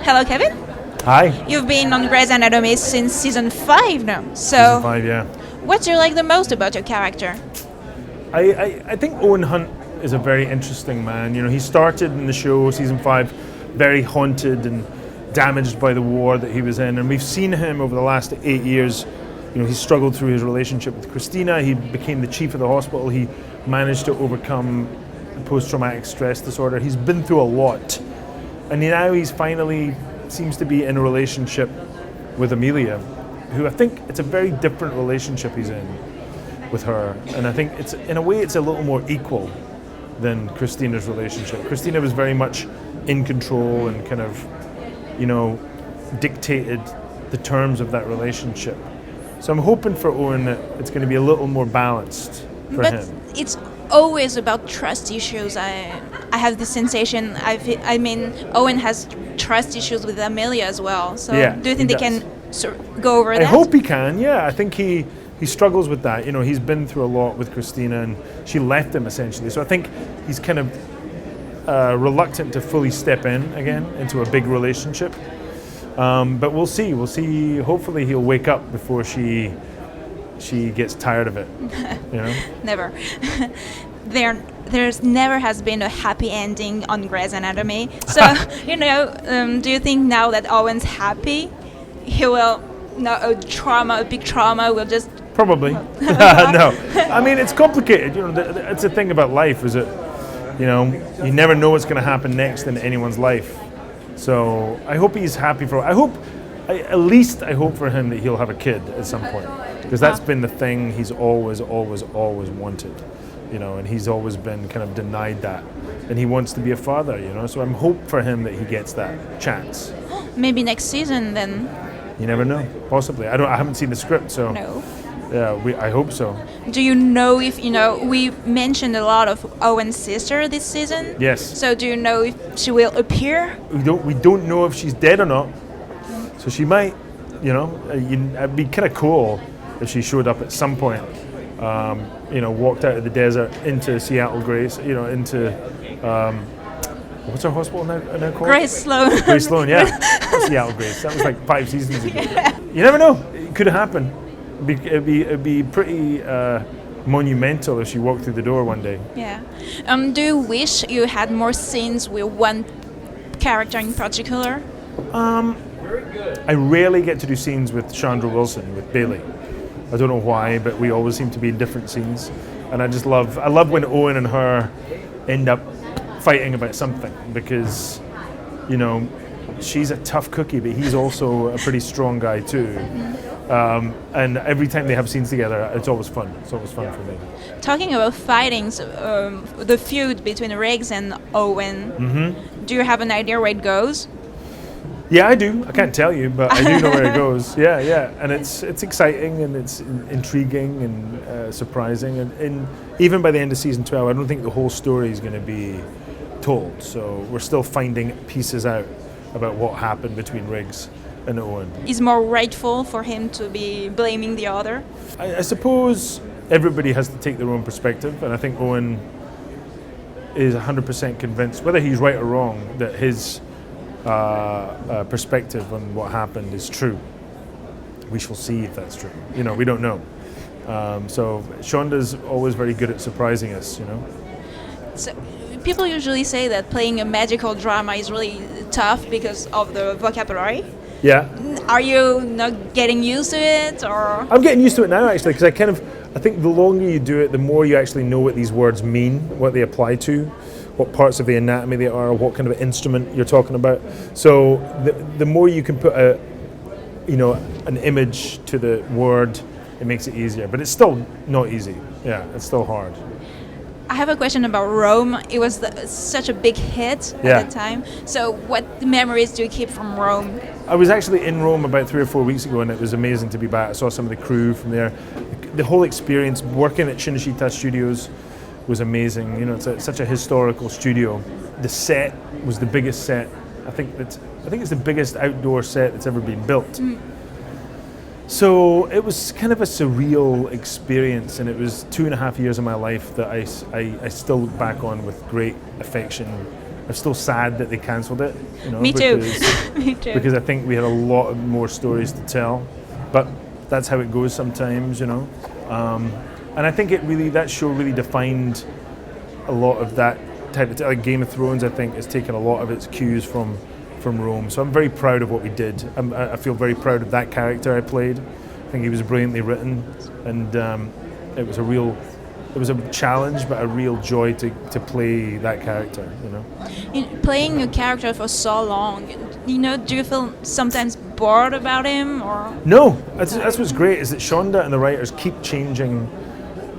Hello, Kevin. Hi. You've been on Grey's Anatomy since season 5 now. So, Season 5, yeah. what do you like the most about your character? I think Owen Hunt is a very interesting man. You know, he started in the show, season 5, very haunted and damaged by the war that he was in. And we've seen him over the last 8 years. You know, he struggled through his relationship with Christina. He became the chief of the hospital. He managed to overcome post-traumatic stress disorder. He's been through a lot. And now he's finally seems to be in a relationship with Amelia, who I think it's a very different relationship he's in with her. And I think it's, in a way, it's a little more equal than Christina's relationship. Christina was very much in control and kind of, you know, dictated the terms of that relationship. So I'm hoping for Owen that it's going to be a little more balanced for him. But it's always about trust issues. I have the sensation. I mean, Owen has trust issues with Amelia as well. So Yeah, do you think he they does. can sort of go over that? I hope he can, yeah. I think he struggles with that. You know, he's been through a lot with Christina and she left him essentially. So I think he's kind of reluctant to fully step in again into a big relationship. But we'll see. We'll see. Hopefully he'll wake up before she gets tired of it. You know? Never. There's never has been a happy ending on Grey's Anatomy. So, you know, do you think now that Owen's happy, he will, a big trauma will just... Probably. No. I mean, it's complicated. You know, it's a thing about life, is it? You know, you never know what's going to happen next in anyone's life. So I hope he's happy for... At least I hope for him that he'll have a kid at some point. Because that's been the thing he's always wanted. You know, and he's always been kind of denied that. And he wants to be a father, you know. So I'm hope for him that he gets that chance. Maybe next season then. You never know. Possibly. I haven't seen the script, so... No. Yeah, I hope so. Do you know if, you know, we mentioned a lot of Owen's sister this season? Yes. So do you know if she will appear? We don't know if she's dead or not. So she might, you know, it'd be kind of cool if she showed up at some point. You know, walked out of the desert into Seattle Grace, you know, into, what's our hospital now called? Grace Sloan. Grace Sloan, yeah. Seattle Grace. That was like 5 seasons ago. Yeah. You never know. It could happen. It'd be pretty monumental if she walked through the door one day. Yeah. Do you wish you had more scenes with one character in particular? I rarely get to do scenes with Chandra Wilson, with Bailey. I don't know why, but we always seem to be in different scenes. And I love when Owen and her end up fighting about something because, you know, she's a tough cookie, but he's also a pretty strong guy too. And every time they have scenes together, it's always fun. It's always fun for me. Talking about fightings, the feud between Riggs and Owen, do you have an idea where it goes? Yeah, I do. I can't tell you, but I do know where it goes. Yeah. And it's exciting and it's intriguing and surprising. And even by the end of season 12, I don't think the whole story is going to be told. So we're still finding pieces out about what happened between Riggs and Owen. Is more rightful for him to be blaming the other? I suppose everybody has to take their own perspective, and I think Owen is 100% convinced, whether he's right or wrong, that his perspective on what happened is true. We shall see if that's true. You know, we don't know. So Shonda's always very good at surprising us, you know. So, people usually say that playing a magical drama is really tough because of the vocabulary. Yeah. Are you not getting used to it, or? I'm getting used to it now, actually, because I think the longer you do it, the more you actually know what these words mean, what they apply to, what parts of the anatomy they are, what kind of instrument you're talking about. So the more you can put an image to the word, it makes it easier. But it's still not easy. Yeah, it's still hard. I have a question about Rome. It was such a big hit at the time. So what memories do you keep from Rome? I was actually in Rome about 3 or 4 weeks ago, and it was amazing to be back. I saw some of the crew from there. The whole experience working at Cinecittà Studios was amazing. You know, it's such a historical studio. The set was the biggest set. I think it's the biggest outdoor set that's ever been built. So it was kind of a surreal experience, and it was 2.5 years of my life that I still look back on with great affection I'm still sad that they cancelled it. You know, Me too. because, Me too. because I think we had a lot of more stories to tell, but that's how it goes sometimes, you know. And I think that show really defined a lot of that type of like Game of Thrones. I think has taken a lot of its cues from Rome. So I'm very proud of what we did. I feel very proud of that character I played. I think he was brilliantly written, and it was a challenge, but a real joy to play that character. You know, Playing a character for so long, you know, do you feel sometimes bored about him, or? no, that's what's great is that Shonda and the writers keep changing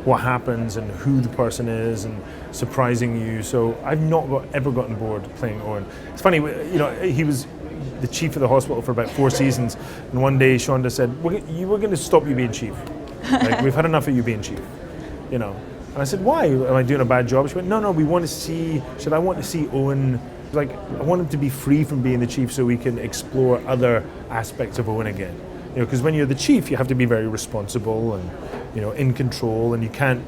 what happens and who the person is and surprising you. So I've not ever gotten bored playing Owen. It's funny, you know, he was the chief of the hospital for about 4 seasons, and one day Shonda said, we're going to stop you being chief. Like, we've had enough of you being chief, you know. And I said, why? Am I doing a bad job? She went, no, we want to see, she said, I want to see Owen, like, I want him to be free from being the chief so we can explore other aspects of Owen again. You know, because when you're the chief, you have to be very responsible and, you know, in control, and you can't,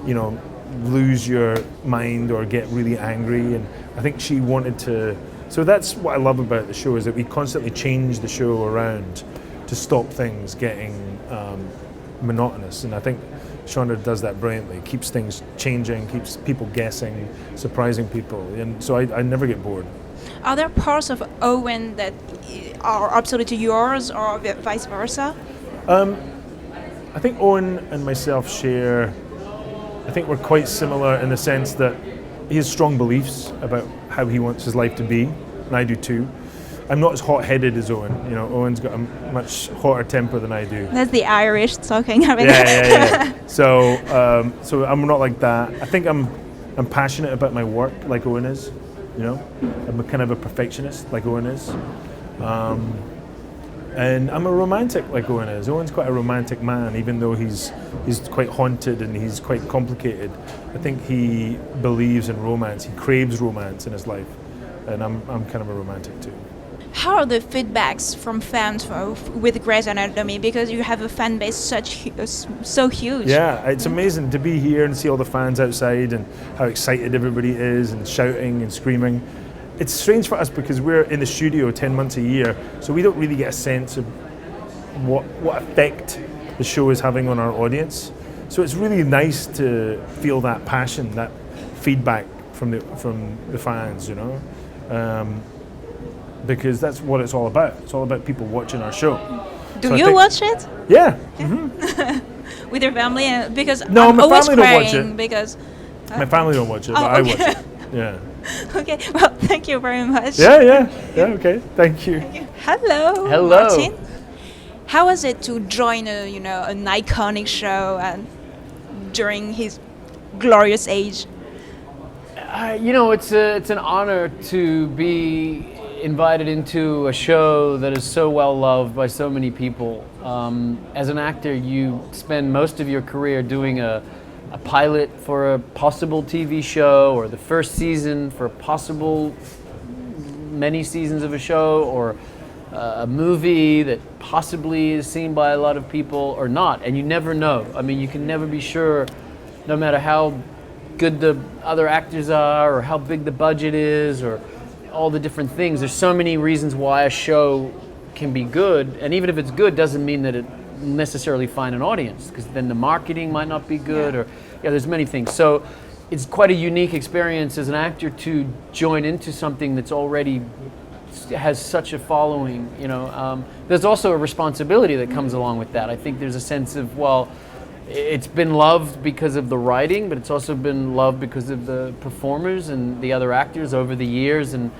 you know, lose your mind or get really angry. And I think she wanted to, so that's what I love about the show, is that we constantly change the show around to stop things getting monotonous. And I think Shonda does that brilliantly, keeps things changing, keeps people guessing, surprising people. And so I never get bored. Are there parts of Owen that are absolutely yours, or vice versa? I think Owen and myself share, I think we're quite similar in the sense that he has strong beliefs about how he wants his life to be, and I do too. I'm not as hot-headed as Owen. You know, Owen's got a much hotter temper than I do. That's the Irish talking. I mean. Yeah. So I'm not like that. I think I'm passionate about my work like Owen is. You know, I'm a kind of a perfectionist like Owen is. And I'm a romantic like Owen is. Owen's quite a romantic man, even though he's quite haunted and he's quite complicated. I think he believes in romance. He craves romance in his life, and I'm kind of a romantic too. How are the feedbacks from fans with Grey's Anatomy? Because you have a fan base so huge. Yeah, it's amazing to be here and see all the fans outside and how excited everybody is and shouting and screaming. It's strange for us because we're in the studio 10 months a year, so we don't really get a sense of what effect the show is having on our audience. So it's really nice to feel that passion, that feedback from the fans, you know, because that's what it's all about. It's all about people watching our show. Do you watch it? Yeah. Mm-hmm. With your family? Because no, I'm my always family don't watch crying it. because my family don't watch it, but I watch it. Yeah. Okay. Well, thank you very much. Yeah. Okay. Thank you. Hello. Martin. How was it to join an iconic show and during his glorious age? It's an honor to be invited into a show that is so well loved by so many people. As an actor, you spend most of your career doing a pilot for a possible TV show, or the first season for possible many seasons of a show, or a movie that possibly is seen by a lot of people or not, and you never know. I mean, you can never be sure, no matter how good the other actors are or how big the budget is or all the different things. There's so many reasons why a show can be good, and even if it's good doesn't mean that it necessarily find an audience, because then the marketing might not be good, or there's many things. So it's quite a unique experience as an actor to join into something that's already has such a following. There's also a responsibility that comes along with that. I think there's a sense of, it's been loved because of the writing, but it's also been loved because of the performers and the other actors over the years. And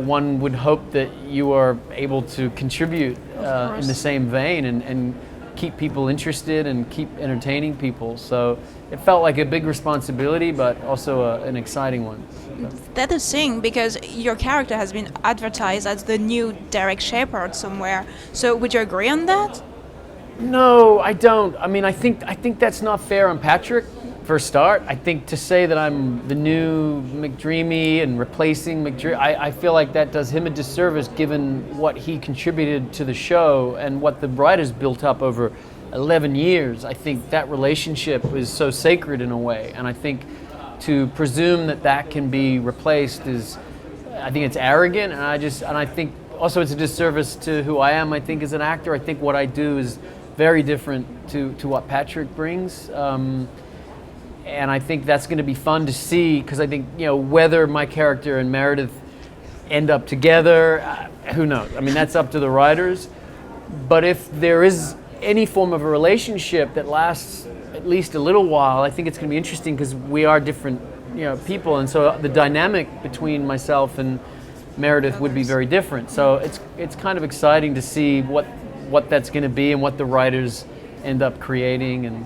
one would hope that you are able to contribute in the same vein and keep people interested and keep entertaining people. So it felt like a big responsibility, but also an exciting one. That is thing, because your character has been advertised as the new Derek Shepherd somewhere. So would you agree on that? No, I don't. I mean, I think that's not fair on Patrick, for a start. I think to say that I'm the new McDreamy and replacing McDreamy, I feel like that does him a disservice given what he contributed to the show and what the writers built up over 11 years. I think that relationship is so sacred in a way, and I think to presume that that can be replaced is, I think it's arrogant, and I think also it's a disservice to who I am. I think as an actor, I think what I do is very different to what Patrick brings, and I think that's going to be fun to see, because I think, you know, whether my character and Meredith end up together, who knows? I mean, that's up to the writers. But if there is any form of a relationship that lasts at least a little while, I think it's going to be interesting, because we are different, you know, people, and so the dynamic between myself and Meredith would be very different. So it's kind of exciting to see what that's going to be and what the writers end up creating. And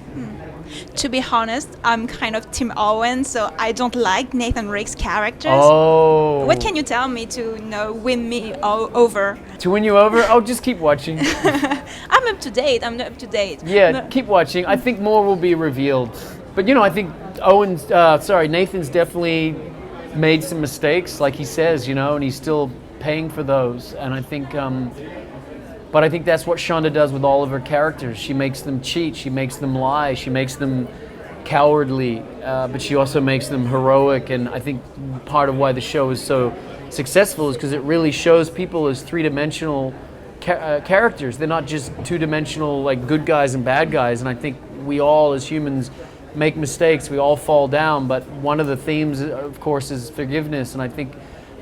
To be honest, I'm kind of Team Owen, so I don't like Nathan Rake's characters. Oh. What can you tell me to, you know, win me over? To win you over? Oh, just keep watching. I'm up to date. Yeah, But- keep watching. I think more will be revealed. But, you know, I think Nathan's definitely made some mistakes, like he says, you know, and he's still paying for those. And I think, but I think that's what Shonda does with all of her characters. She makes them cheat, she makes them lie, she makes them cowardly, but she also makes them heroic. And I think part of why the show is so successful is because it really shows people as three-dimensional characters. They're not just two-dimensional, like, good guys and bad guys. And I think we all as humans make mistakes, we all fall down, but one of the themes, of course, is forgiveness. And I think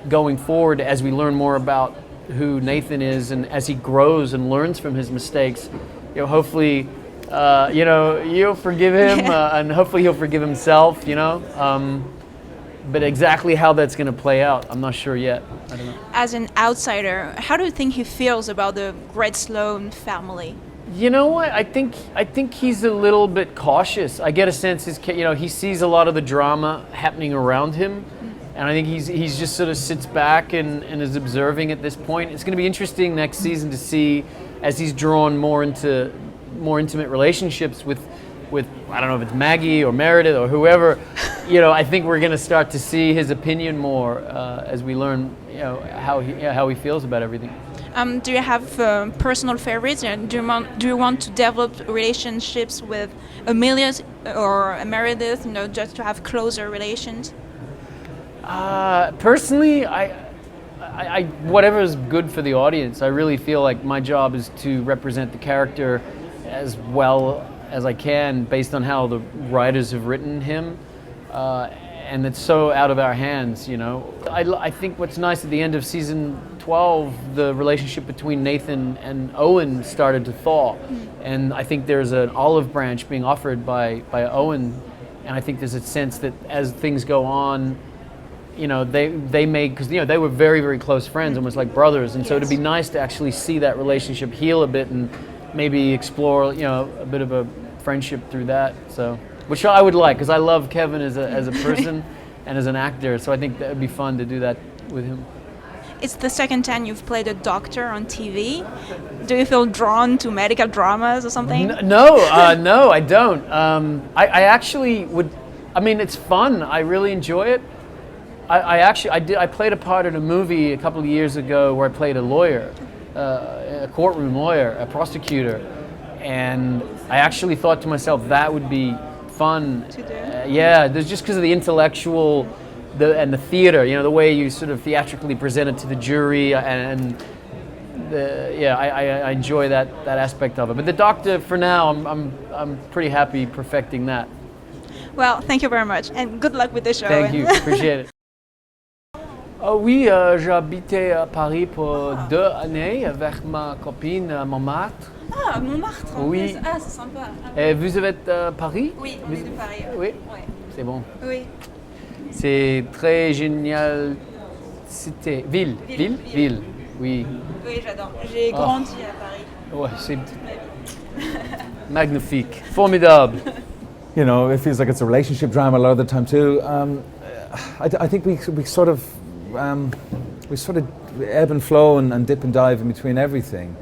going forward, as we learn more about who Nathan is, and as he grows and learns from his mistakes, you know, hopefully, you know, you'll forgive him, and hopefully he'll forgive himself, you know. But exactly how that's going to play out, I'm not sure yet. I don't know. As an outsider, how do you think he feels about the Great Sloan family? You know what? I think he's a little bit cautious. I get a sense he sees a lot of the drama happening around him, and I think he's just sort of sits back and is observing at this point. It's going to be interesting next season to see, as he's drawn more into more intimate relationships with I don't know if it's Maggie or Meredith or whoever. You know, I think we're going to start to see his opinion more as we learn, you know, how he feels about everything. Do you have personal favorites? Do you want to develop relationships with Amelia or Meredith, you know, just to have closer relations? Personally, I whatever is good for the audience. I really feel like my job is to represent the character as well as I can, based on how the writers have written him. And it's so out of our hands, you know. I think what's nice at the end of season 12, the relationship between Nathan and Owen started to thaw. And I think there's an olive branch being offered by Owen. And I think there's a sense that as things go on, you know, they may, because, you know, they were very, very close friends, almost like brothers. And so it'd be nice to actually see that relationship heal a bit and maybe explore, you know, a bit of a friendship through that. So, which I would like, because I love Kevin as a person and as an actor. So I think that would be fun to do that with him. It's the second time you've played a doctor on TV. Do you feel drawn to medical dramas or something? No, I don't. I actually would. I mean, it's fun. I really enjoy it. I played a part in a movie a couple of years ago where I played a lawyer, a courtroom lawyer, a prosecutor, and I actually thought to myself that would be fun to do. Yeah, there's just because of the intellectual, and the theater, you know, the way you sort of theatrically present it to the jury, and I enjoy that aspect of it. But the doctor, for now, I'm pretty happy perfecting that. Well, thank you very much, and good luck with the show. Thank you, appreciate it. Oh oui, j'habitais à Paris pour 2 années avec ma copine à Montmartre. Ah, Montmartre. Oui. Ah, c'est sympa. Et vous êtes à Paris? Oui, on est de Paris. Oui. Ouais. C'est bon. Oui. C'est très génial. Cité, ville. Ville. Oui. Oui, j'adore. J'ai grandi à Paris. Ouais, c'est magnifique, formidable. You know, it feels like it's a relationship drama a lot of the time too. I think we sort of ebb and flow and dip and dive in between everything.